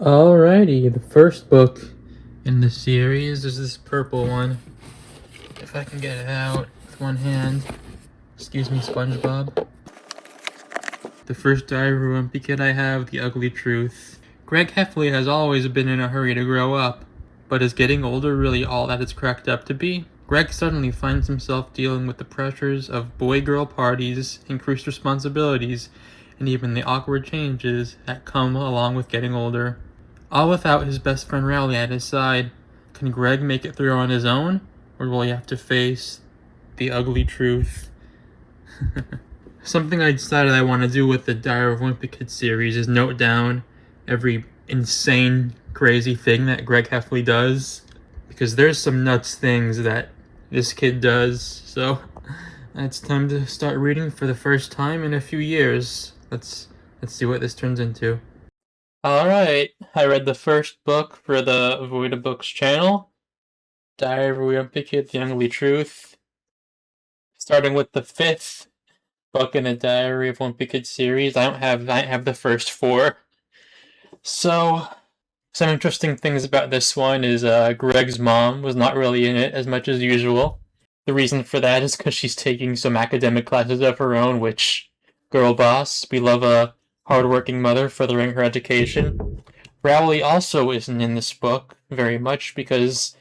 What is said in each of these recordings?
Alrighty, the first book in the series is this purple one. If I can get it out with one hand. Excuse me, SpongeBob. The first Diary of a Wimpy Kid I have, The Ugly Truth. Greg Heffley has always been in a hurry to grow up, but is getting older really all that it's cracked up to be? Greg suddenly finds himself dealing with the pressures of boy-girl parties, increased responsibilities, and even the awkward changes that come along with getting older. All without his best friend Rowley at his side. Can Greg make it through on his own, or will he have to face the ugly truth? Something I decided I want to do with the Diary of a Wimpy Kid series is note down every insane, crazy thing that Greg Heffley does, because there's some nuts things that this kid does. So it's time to start reading for the first time in a few years. Let's see what this turns into. Alright, I read the first book for the Voidabooks channel, Diary of a Wimpy Kid, The Ugly Truth. Starting with the fifth book in the Diary of a Wimpy Kid series. I have the first four. So, some interesting things about this one is Greg's mom was not really in it as much as usual. The reason for that is because she's taking some academic classes of her own, which, girl boss, we love a hardworking mother furthering her education. Rowley also isn't in this book very much because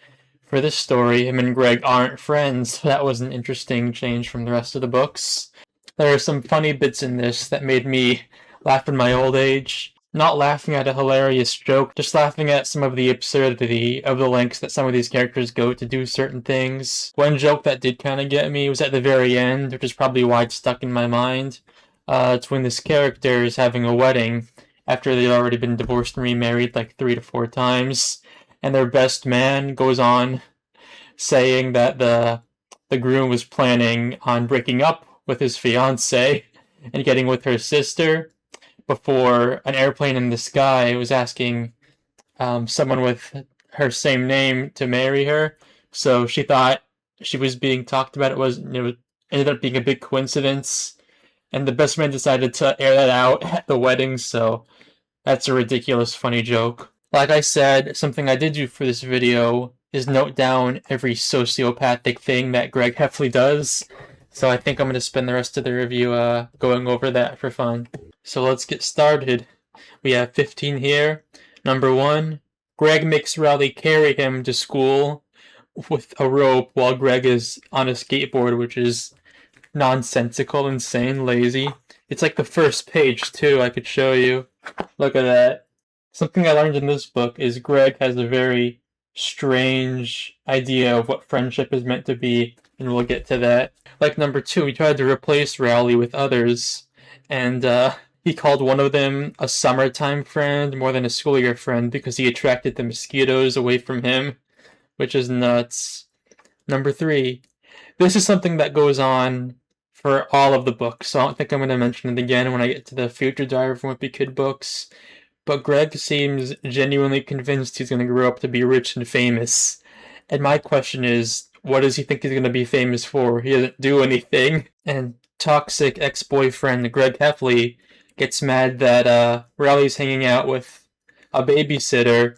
for this story, him and Greg aren't friends. That was an interesting change from the rest of the books. There are some funny bits in this that made me laugh in my old age. Not laughing at a hilarious joke, just laughing at some of the absurdity of the lengths that some of these characters go to do certain things. One joke that did kind of get me was at the very end, which is probably why it's stuck in my mind. It's when this character is having a wedding after they'd already been divorced and remarried like 3 to 4 times, and their best man goes on saying that the groom was planning on breaking up with his fiancée and getting with her sister before an airplane in the sky was asking someone with her same name to marry her. So she thought she was being talked about. It ended up being a big coincidence, and the best man decided to air that out at the wedding. So that's a ridiculous, funny joke. Like I said, something I did do for this video is note down every sociopathic thing that Greg Heffley does. So I think I'm going to spend the rest of the review going over that for fun. So let's get started. We have 15 here. Number 1, Greg makes Rowley carry him to school with a rope while Greg is on a skateboard, which is nonsensical, insane, lazy. It's like the first page, too, I could show you. Look at that. Something I learned in this book is Greg has a very strange idea of what friendship is meant to be, and we'll get to that. Like number 2, he tried to replace Rowley with others, and he called one of them a summertime friend more than a school year friend because he attracted the mosquitoes away from him, which is nuts. Number 3, this is something that goes on for all of the books, so I don't think I'm going to mention it again when I get to the future Diary of a Wimpy Kid books. But Greg seems genuinely convinced he's going to grow up to be rich and famous. And my question is, what does he think he's going to be famous for? He doesn't do anything. And toxic ex-boyfriend Greg Heffley gets mad that Rowley's hanging out with a babysitter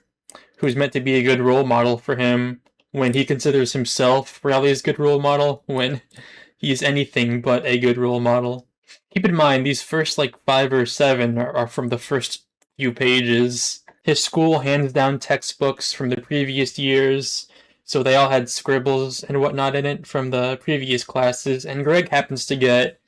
who's meant to be a good role model for him when he considers himself Rowley's good role model when he's anything but a good role model. Keep in mind, these first 5 or 7 are from the first few pages. His school hands down textbooks from the previous years, so they all had scribbles and whatnot in it from the previous classes, and Greg happens to get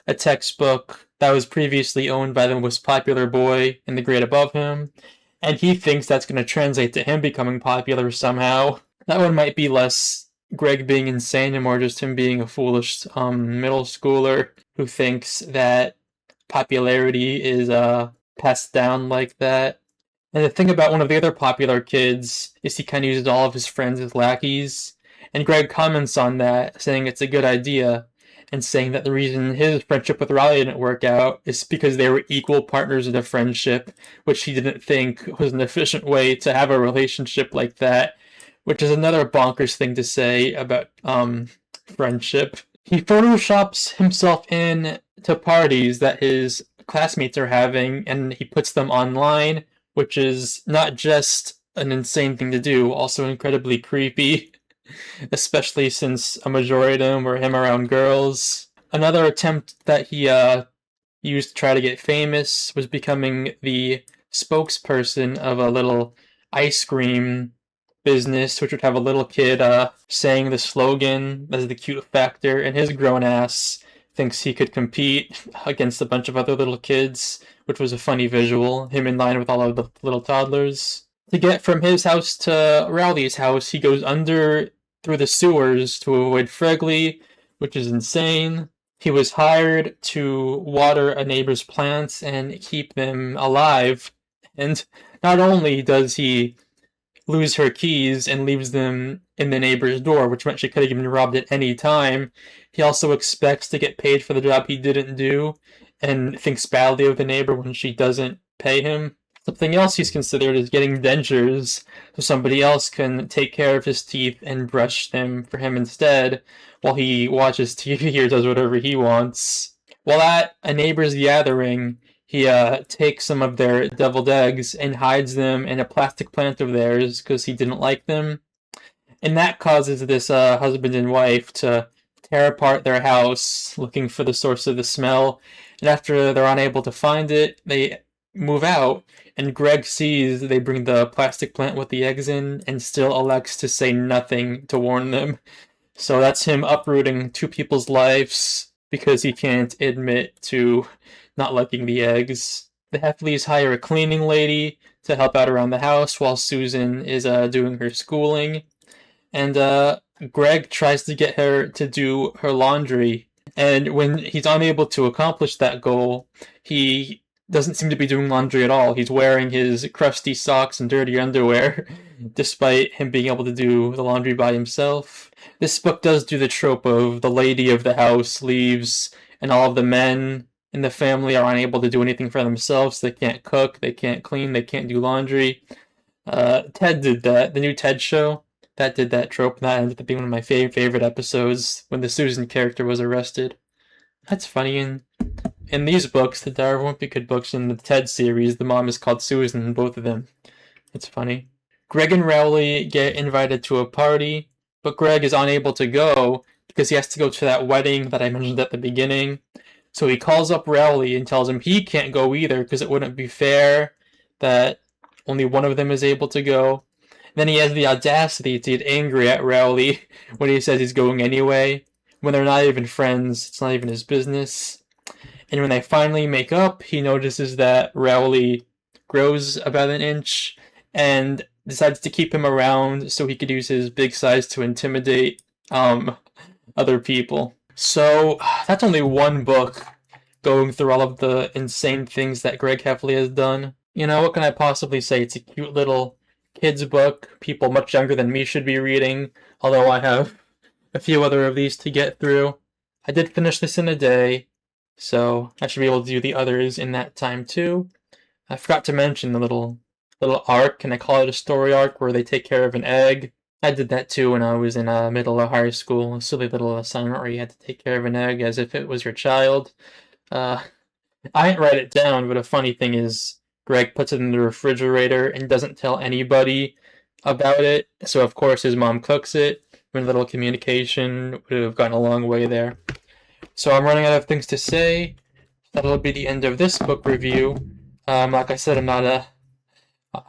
a textbook that was previously owned by the most popular boy in the grade above him, and he thinks that's going to translate to him becoming popular somehow. That one might be less Greg being insane and more just him being a foolish middle schooler who thinks that popularity is passed down like that. And the thing about one of the other popular kids is he kind of uses all of his friends as lackeys, and Greg comments on that, saying it's a good idea, and saying that the reason his friendship with Riley didn't work out is because they were equal partners in a friendship, which he didn't think was an efficient way to have a relationship like that, which is another bonkers thing to say about friendship. He photoshops himself in to parties that his classmates are having, and he puts them online which is not just an insane thing to do, also incredibly creepy, especially since a majority of them were him around girls. Another attempt that he used to try to get famous was becoming the spokesperson of a little ice cream business, which would have a little kid saying the slogan as the cute factor, and his grown ass thinks he could compete against a bunch of other little kids, which was a funny visual, him in line with all of the little toddlers. To get from his house to Rowley's house, he goes under through the sewers to avoid Fregley, which is insane. He was hired to water a neighbor's plants and keep them alive. And not only does he lose her keys and leaves them in the neighbor's door, which meant she could have been robbed at any time, he also expects to get paid for the job he didn't do and thinks badly of the neighbor when she doesn't pay him. Something else he's considered is getting dentures so somebody else can take care of his teeth and brush them for him instead while he watches TV or does whatever he wants. While at a neighbor's gathering, he takes some of their deviled eggs and hides them in a plastic plant of theirs because he didn't like them. And that causes this husband and wife to tear apart their house looking for the source of the smell. And after they're unable to find it, they move out, and Greg sees they bring the plastic plant with the eggs in and still elects to say nothing to warn them. So that's him uprooting two people's lives because he can't admit to not liking the eggs. The Heffleys hire a cleaning lady to help out around the house while Susan is doing her schooling. And Greg tries to get her to do her laundry. And when he's unable to accomplish that goal, he doesn't seem to be doing laundry at all. He's wearing his crusty socks and dirty underwear, despite him being able to do the laundry by himself. This book does do the trope of the lady of the house leaves, and all of the men in the family are unable to do anything for themselves. They can't cook, they can't clean, they can't do laundry. Ted did that. The new Ted show, that did that trope, and that ended up being one of my favorite episodes when the Susan character was arrested. That's funny. And in these books, the Diary of a Wimpy Kid books and the Ted series, the mom is called Susan in both of them. It's funny. Greg and Rowley get invited to a party, but Greg is unable to go because he has to go to that wedding that I mentioned at the beginning. So he calls up Rowley and tells him he can't go either because it wouldn't be fair that only one of them is able to go. Then he has the audacity to get angry at Rowley when he says he's going anyway. When they're not even friends, it's not even his business. And when they finally make up, he notices that Rowley grows about an inch and decides to keep him around so he could use his big size to intimidate other people. So that's only one book going through all of the insane things that Greg Heffley has done. You know, what can I possibly say? It's a cute little kids book people much younger than me should be reading, although I have a few other of these to get through. I did finish this in a day, so I should be able to do the others in that time too. I forgot to mention the little arc, and I call it a story arc, where they take care of an egg. I did that too when I was in middle of high school, a silly little assignment where you had to take care of an egg as if it was your child. I didn't write it down, but a funny thing is Greg puts it in the refrigerator and doesn't tell anybody about it, so of course his mom cooks it. A little communication would have gone a long way there. So I'm running out of things to say. That'll be the end of this book review. Like I said, I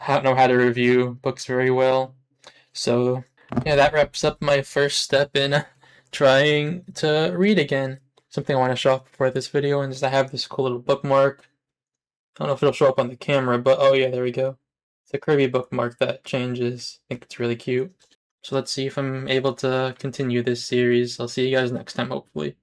don't know how to review books very well. So yeah, that wraps up my first step in trying to read again. Something I want to show off before this video, and is I have this cool little bookmark. I don't know if it'll show up on the camera, but oh yeah, there we go. It's a Kirby bookmark that changes. I think it's really cute. So let's see if I'm able to continue this series. I'll see you guys next time, hopefully.